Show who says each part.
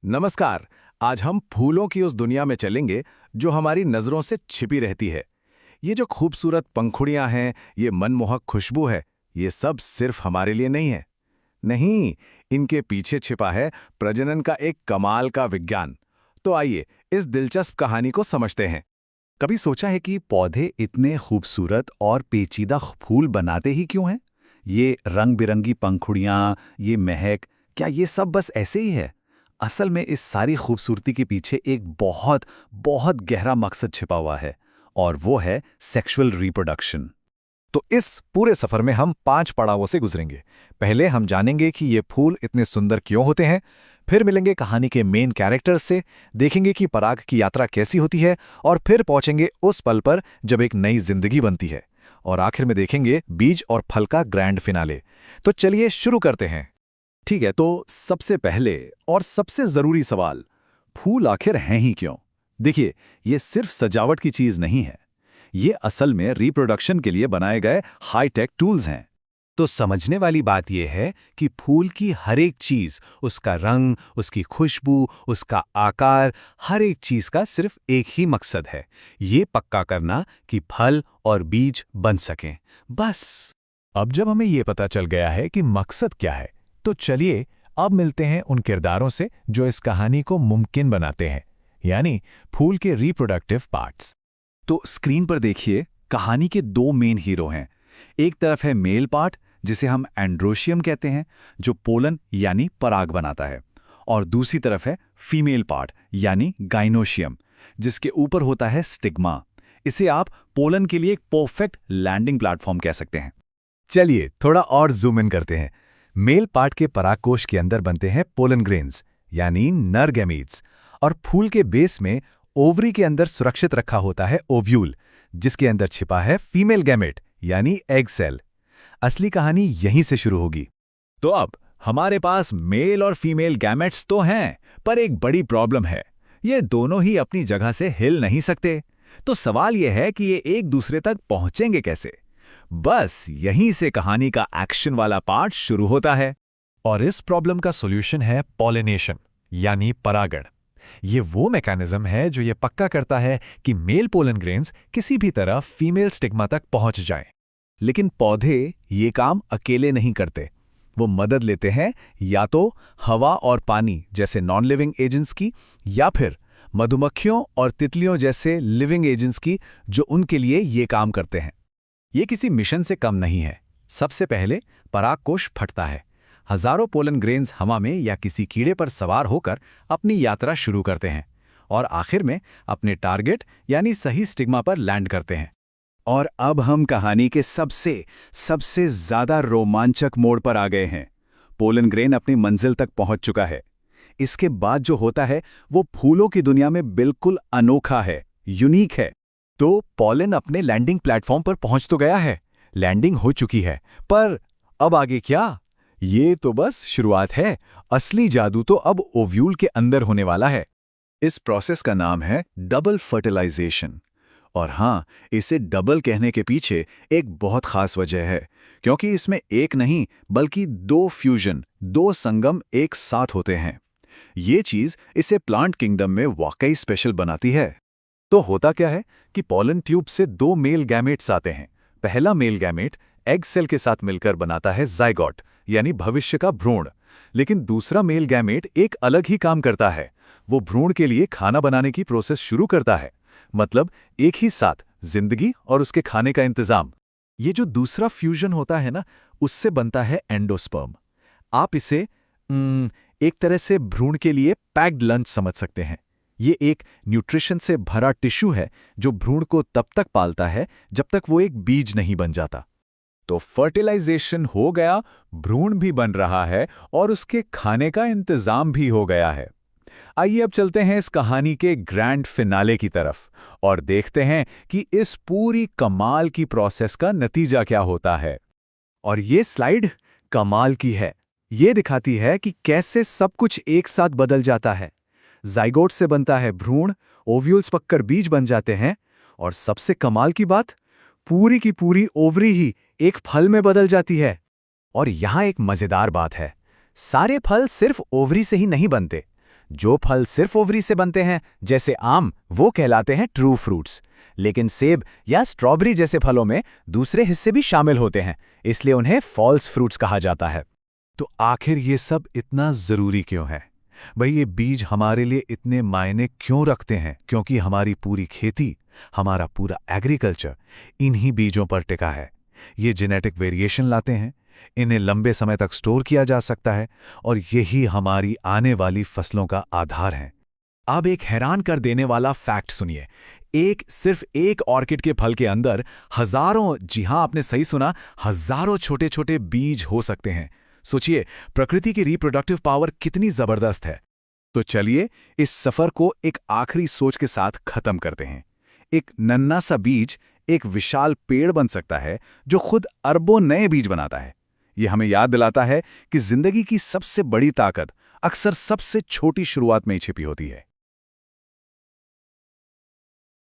Speaker 1: नमस्कार। आज हम फूलों की उस दुनिया में चलेंगे जो हमारी नज़रों से छिपी रहती है। ये जो खूबसूरत पंखुड़ियां हैं, ये मनमोहक खुशबू है, ये सब सिर्फ हमारे लिए नहीं है। नहीं, इनके पीछे छिपा है प्रजनन का एक कमाल का विज्ञान। तो आइए इस दिलचस्प कहानी को समझते हैं।
Speaker 2: कभी सोचा है कि पौधे इतने खूबसूरत और पेचीदा फूल बनाते ही क्यों हैं? ये रंग बिरंगी पंखुड़ियाँ, ये महक, क्या ये सब बस ऐसे ही है? असल में इस सारी खूबसूरती के पीछे एक बहुत, बहुत गहरा मकसद छिपा हुआ है, और वो है सेक्सुअल रिप्रोडक्शन।
Speaker 1: तो इस पूरे सफर में हम 5 पड़ावों से गुजरेंगे। पहले हम जानेंगे कि ये फूल इतने सुंदर क्यों होते हैं, फिर मिलेंगे कहानी के मेन कैरेक्टर्स से, देखेंगे कि पराग की यात्रा कैसी होती है, और फिर पहुंचेंगे उस पल पर जब एक नई जिंदगी बनती है, और आखिर में देखेंगे बीज और फल का ग्रैंड फिनाले। तो चलिए शुरू करते हैं।
Speaker 2: ठीक है, तो सबसे पहले और सबसे ज़रूरी सवाल, फूल आखिर हैं ही क्यों? देखिए, ये सिर्फ सजावट की चीज़ नहीं है। ये असल में रिप्रोडक्शन के लिए बनाए गए हाई-टेक टूल्स हैं।
Speaker 3: तो समझने वाली बात यह है कि फूल की हर एक चीज, उसका रंग, उसकी खुशबू, उसका आकार, हर एक चीज का सिर्फ एक ही मकसद है, ये पक्का करना कि फल और बीज बन सकें। बस।
Speaker 1: अब जब हमें ये पता चल गया है कि मकसद क्या है, तो चलिए अब मिलते हैं उन किरदारों से जो इस कहानी को मुमकिन बनाते हैं, यानी फूल के रिप्रोडक्टिव पार्ट्स।
Speaker 2: तो स्क्रीन पर देखिए, कहानी के दो मेन हीरो हैं। एक तरफ है मेल पार्ट, जिसे हम एंड्रोशियम कहते हैं, जो पोलन यानी पराग बनाता है, और दूसरी तरफ है फीमेल पार्ट यानी गाइनोशियम, जिसके ऊपर होता है स्टिग्मा। इसे आप पोलन के लिए एक परफेक्ट लैंडिंग प्लेटफॉर्म कह सकते हैं।
Speaker 1: चलिए थोड़ा और जूम इन करते हैं। मेल पार्ट के परागकोश के अंदर बनते हैं पोलन ग्रेन्स यानी नर गैमीट्स, और फूल के बेस में ओवरी के अंदर सुरक्षित रखा होता है ओव्यूल, जिसके अंदर छिपा है फीमेल गैमेट यानी एग सेल। असली कहानी यहीं से शुरू होगी।
Speaker 2: तो अब हमारे पास मेल और फीमेल गैमेट्स तो हैं, पर एक बड़ी प्रॉब्लम है। ये दोनों ही अपनी जगह से हिल नहीं सकते। तो सवाल यह है कि ये एक दूसरे तक पहुंचेंगे कैसे? बस यहीं से कहानी का एक्शन वाला पार्ट शुरू होता है।
Speaker 1: और इस प्रॉब्लम का सॉल्यूशन है पॉलिनेशन यानी परागण। ये वो मैकेनिज्म है जो ये पक्का करता है कि मेल पोलन ग्रेन्स किसी भी तरह फीमेल स्टिग्मा तक पहुंच जाएं।
Speaker 2: लेकिन पौधे ये काम अकेले नहीं करते। वो मदद लेते हैं या तो हवा और पानी जैसे नॉन लिविंग एजेंट्स की, या फिर मधुमक्खियों और तितलियों जैसे लिविंग एजेंट्स की, जो उनके लिए ये काम करते हैं। ये किसी मिशन से कम नहीं है। सबसे पहले परागकोश फटता है। हजारों पोलन ग्रेन्स हवा में या किसी कीड़े पर सवार होकर अपनी यात्रा शुरू करते हैं, और आखिर में अपने टारगेट यानी सही स्टिग्मा पर लैंड करते हैं। और अब हम कहानी के सबसे ज्यादा रोमांचक मोड़ पर आ गए हैं। पोलन ग्रेन अपनी मंजिल तक पहुंच चुका है। इसके बाद जो होता है वो फूलों की दुनिया में बिल्कुल अनोखा है, यूनिक है। तो पोलन अपने लैंडिंग प्लेटफॉर्म पर पहुंच तो गया है, लैंडिंग हो चुकी है, पर अब आगे क्या? ये तो बस शुरुआत है। असली जादू तो अब ओव्यूल के अंदर होने वाला है। इस प्रोसेस का नाम है डबल फर्टिलाइजेशन। और हाँ, इसे डबल कहने के पीछे एक बहुत खास वजह है, क्योंकि इसमें एक नहीं बल्कि दो फ्यूजन, दो संगम एक साथ होते हैं। ये चीज इसे प्लांट किंगडम में वाकई स्पेशल बनाती है। तो होता क्या है कि पोलन ट्यूब से दो मेल गैमेट्स आते हैं। पहला मेल गैमेट एग सेल के साथ मिलकर बनाता है जाइगोट यानी भविष्य का भ्रूण। लेकिन दूसरा मेल गैमेट एक अलग ही काम करता है। वो भ्रूण के लिए खाना बनाने की प्रोसेस शुरू करता है, मतलब एक ही साथ जिंदगी और उसके खाने का इंतजाम। ये जो दूसरा फ्यूजन होता है ना, उससे बनता है एंडोस्पर्म। आप इसे एक तरह से भ्रूण के लिए पैक्ड लंच समझ सकते हैं। ये एक न्यूट्रिशन से भरा टिश्यू है जो भ्रूण को तब तक पालता है जब तक वो एक बीज नहीं बन जाता। तो फर्टिलाइजेशन हो गया, भ्रूण भी बन रहा है और उसके खाने का इंतजाम भी हो गया है। आइए अब चलते हैं इस कहानी के ग्रैंड फिनाले की तरफ और देखते हैं कि इस पूरी कमाल की प्रोसेस का नतीजा क्या होता है। और ये स्लाइड कमाल की है। ये दिखाती है कि कैसे सब कुछ एक साथ बदल जाता है। जाइगोट से बनता है भ्रूण, ओव्यूल्स पककर बीज बन जाते हैं, और सबसे कमाल की बात, पूरी की पूरी ओवरी ही एक फल में बदल जाती है। और यहां एक मजेदार बात है, सारे फल सिर्फ ओवरी से ही नहीं बनते। जो फल सिर्फ ओवरी से बनते हैं, जैसे आम, वो कहलाते हैं ट्रू फ्रूट्स। लेकिन सेब या स्ट्रॉबेरी जैसे फलों में दूसरे हिस्से भी शामिल होते हैं, इसलिए उन्हें फॉल्स फ्रूट्स कहा जाता है।
Speaker 1: तो आखिर ये सब इतना ज़रूरी क्यों है? भाई, ये बीज हमारे लिए इतने मायने क्यों रखते हैं? क्योंकि हमारी पूरी खेती, हमारा पूरा एग्रीकल्चर इन्हीं बीजों पर टिका है। ये जेनेटिक वेरिएशन लाते हैं, इन्हें लंबे समय तक स्टोर किया जा सकता है, और यही हमारी आने वाली फसलों का आधार है।
Speaker 2: अब एक हैरान कर देने वाला फैक्ट सुनिए। सिर्फ एक ऑर्किड के फल के अंदर हजारों, जी हां आपने सही सुना, हजारों छोटे छोटे बीज हो सकते हैं। सोचिए, प्रकृति की रिप्रोडक्टिव पावर कितनी जबरदस्त है।
Speaker 1: तो चलिए इस सफर को एक आखिरी सोच के साथ खत्म करते हैं। एक नन्हा सा बीज एक विशाल पेड़ बन सकता है जो खुद अरबों नए बीज बनाता है। ये हमें याद दिलाता है कि जिंदगी की सबसे बड़ी ताकत अक्सर सबसे छोटी शुरुआत में ही छिपी होती है।